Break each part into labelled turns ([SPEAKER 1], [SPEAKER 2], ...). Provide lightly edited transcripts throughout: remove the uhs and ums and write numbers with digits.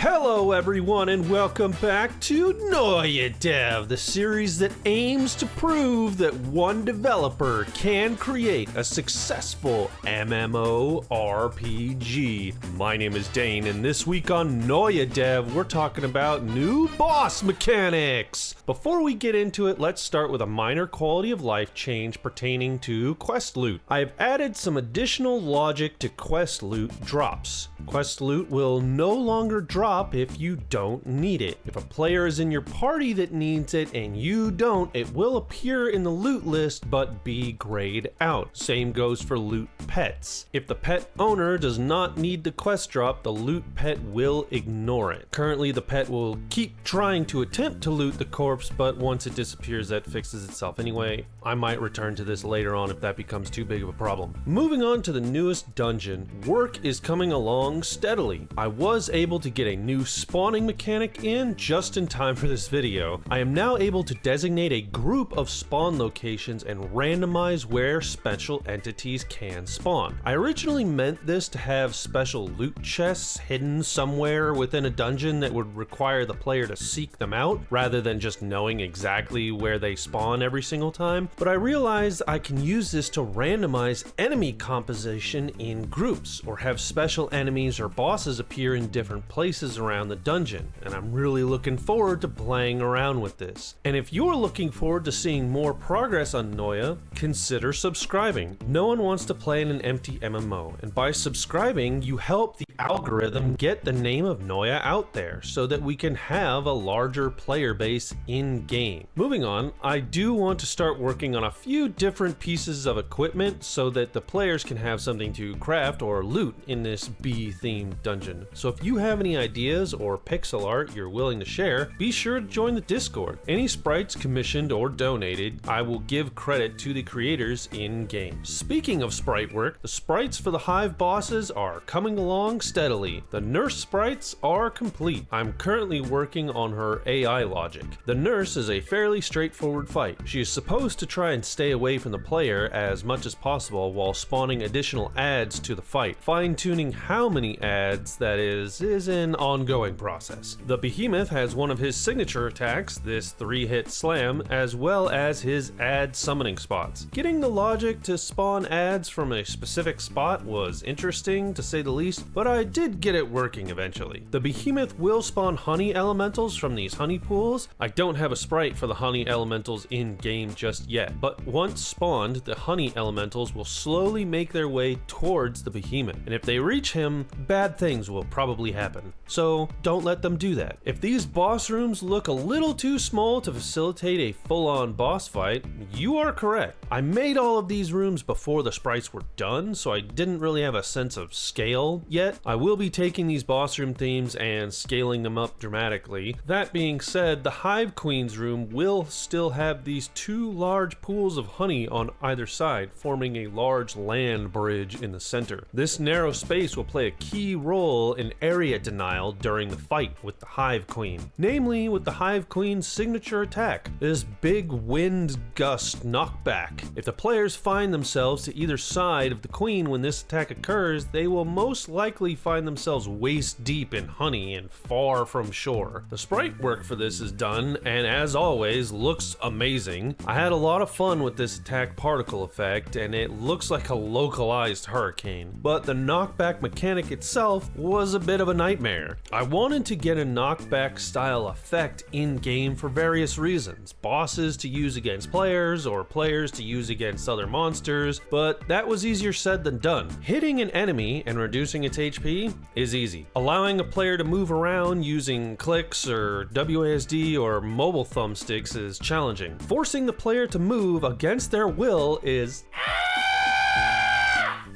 [SPEAKER 1] Hello everyone and welcome back to Noia Dev, the series that aims to prove that one developer can create a successful MMO RPG. My name is Dane and this week on Noia Dev we're talking about new boss mechanics. Before we get into it, let's start with a minor quality of life change pertaining to quest loot. I've added some additional logic to quest loot drops. Quest loot will no longer drop if you don't need it. If a player is in your party that needs it and you don't, it will appear in the loot list but be grayed out. Same goes for loot pets. If the pet owner does not need the quest drop, the loot pet will ignore it. Currently, the pet will keep trying to attempt to loot the corpse, but once it disappears, that fixes itself anyway. I might return to this later on if that becomes too big of a problem. Moving on to the newest dungeon, work is coming along steadily. I was able to get a new spawning mechanic in just in time for this video. I am now able to designate a group of spawn locations and randomize where special entities can spawn. I originally meant this to have special loot chests hidden somewhere within a dungeon that would require the player to seek them out rather than just knowing exactly where they spawn every single time, but I realized I can use this to randomize enemy composition in groups or have special enemies or bosses appear in different places around the dungeon, and I'm really looking forward to playing around with this. And if you're looking forward to seeing more progress on Noia, consider subscribing. No one wants to play in an empty MMO, and by subscribing you help the algorithm get the name of Noia out there so that we can have a larger player base in game. Moving on, I do want to start working on a few different pieces of equipment so that the players can have something to craft or loot in this bee-themed dungeon. So if you have any ideas or pixel art you're willing to share, be sure to join the Discord. Any sprites commissioned or donated, I will give credit to the creators in game. Speaking of sprite work, the sprites for the Hive bosses are coming along steadily. The nurse sprites are complete. I'm currently working on her AI logic. The nurse is a fairly straightforward fight. She is supposed to try and stay away from the player as much as possible while spawning additional adds to the fight. Fine-tuning how many adds that is an ongoing process. The behemoth has one of his signature attacks, this 3-hit slam, as well as his add summoning spots. Getting the logic to spawn adds from a specific spot was interesting to say the least, but I did get it working eventually. The behemoth will spawn honey elementals from these honey pools. I don't have a sprite for the honey elementals in game just yet, but once spawned, the honey elementals will slowly make their way towards the behemoth, and if they reach him, bad things will probably happen. So don't let them do that. If these boss rooms look a little too small to facilitate a full-on boss fight, you are correct. I made all of these rooms before the sprites were done, so I didn't really have a sense of scale yet. I will be taking these boss room themes and scaling them up dramatically. That being said, the Hive Queen's room will still have these 2 large pools of honey on either side, forming a large land bridge in the center. This narrow space will play a key role in area denial during the fight with the Hive Queen, namely with the Hive Queen's signature attack, this big wind gust knockback. If the players find themselves to either side of the Queen when this attack occurs, they will most likely find themselves waist deep in honey and far from shore. The sprite work for this is done, and as always, looks amazing. I had a lot of fun with this attack particle effect, and it looks like a localized hurricane, but the knockback mechanic itself was a bit of a nightmare. I wanted to get a knockback style effect in game for various reasons. Bosses to use against players, or players to use against other monsters, but that was easier said than done. Hitting an enemy and reducing its HP is easy. Allowing a player to move around using clicks or WASD or mobile thumbsticks is challenging. Forcing the player to move against their will is...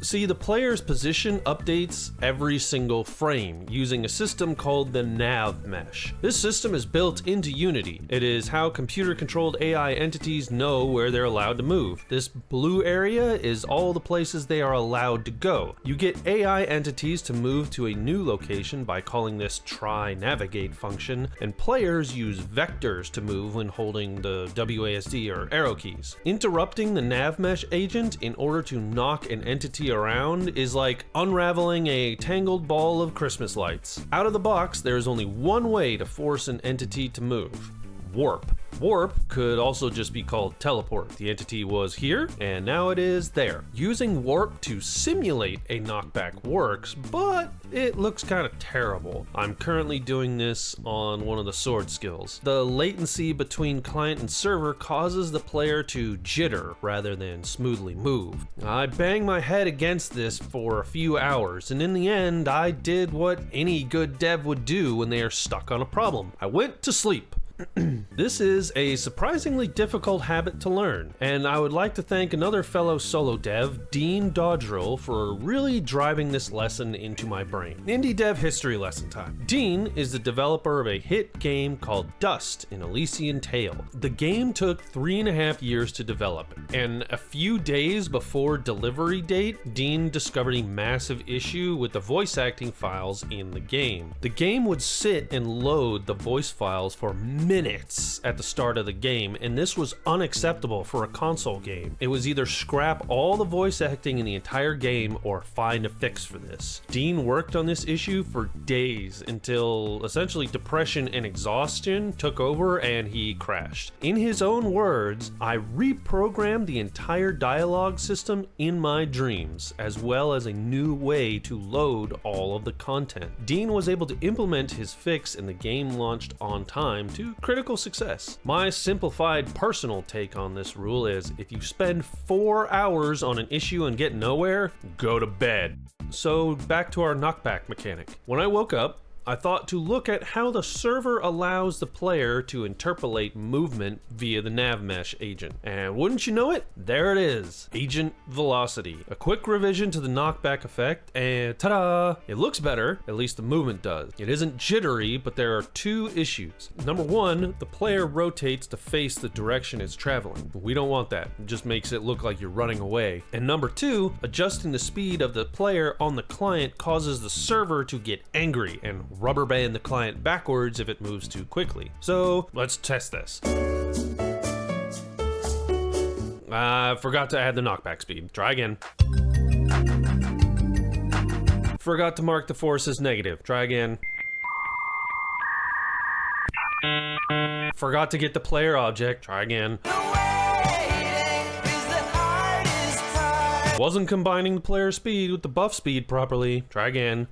[SPEAKER 1] See, the player's position updates every single frame using a system called the nav mesh. This system is built into Unity. It is how computer-controlled AI entities know where they're allowed to move. This blue area is all the places they are allowed to go. You get AI entities to move to a new location by calling this try navigate function, and players use vectors to move when holding the WASD or arrow keys. Interrupting the nav mesh agent in order to knock an entity entity around is like unraveling a tangled ball of Christmas lights. Out of the box, there is only one way to force an entity to move: warp. Warp could also just be called teleport. The entity was here, and now it is there. Using warp to simulate a knockback works, but it looks kind of terrible. I'm currently doing this on one of the sword skills. The latency between client and server causes the player to jitter rather than smoothly move. I banged my head against this for a few hours, and in the end, I did what any good dev would do when they are stuck on a problem. I went to sleep. This is a surprisingly difficult habit to learn, and I would like to thank another fellow solo dev, Dean Dodrill, for really driving this lesson into my brain. Indie dev history lesson time. Dean is the developer of a hit game called Dust: An Elysian Tale. The game took 3.5 years to develop, and a few days before delivery date, Dean discovered a massive issue with the voice acting files in the game. The game would sit and load the voice files for minutes at the start of the game, and this was unacceptable for a console game. It was either scrap all the voice acting in the entire game or find a fix for this. Dean worked on this issue for days until essentially depression and exhaustion took over and he crashed. In his own words, "I reprogrammed the entire dialogue system in my dreams, as well as a new way to load all of the content." Dean was able to implement his fix and the game launched on time to critical success. My simplified personal take on this rule is, if you spend 4 hours on an issue and get nowhere, go to bed. So back to our knockback mechanic. When I woke up, I thought to look at how the server allows the player to interpolate movement via the nav mesh agent. And wouldn't you know it, there it is, Agent Velocity. A quick revision to the knockback effect, and ta-da! It looks better, at least the movement does. It isn't jittery, but there are two issues. Number one, the player rotates to face the direction it's traveling. We don't want that, it just makes it look like you're running away. And number two, adjusting the speed of the player on the client causes the server to get angry and rubber band the client backwards if it moves too quickly. So let's test this. I forgot to add the knockback speed. Try again. Forgot to mark the force as negative. Try again. Forgot to get the player object. Try again. Wasn't combining the player speed with the buff speed properly. Try again.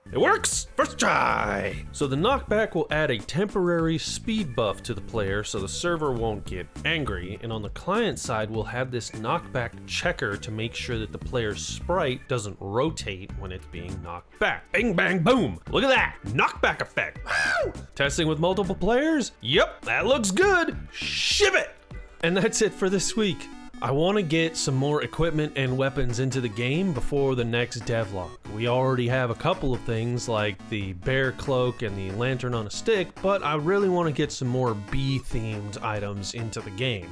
[SPEAKER 1] It works! First try! So the knockback will add a temporary speed buff to the player so the server won't get angry, and on the client side we'll have this knockback checker to make sure that the player's sprite doesn't rotate when it's being knocked back. Bang bang boom! Look at that! Knockback effect! Woo! Testing with multiple players? Yep, that looks good! Ship it! And that's it for this week. I want to get some more equipment and weapons into the game before the next devlog. We already have a couple of things like the bear cloak and the lantern on a stick, but I really want to get some more bee-themed items into the game.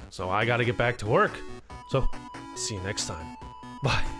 [SPEAKER 1] So I gotta get back to work. So, see you next time. Bye.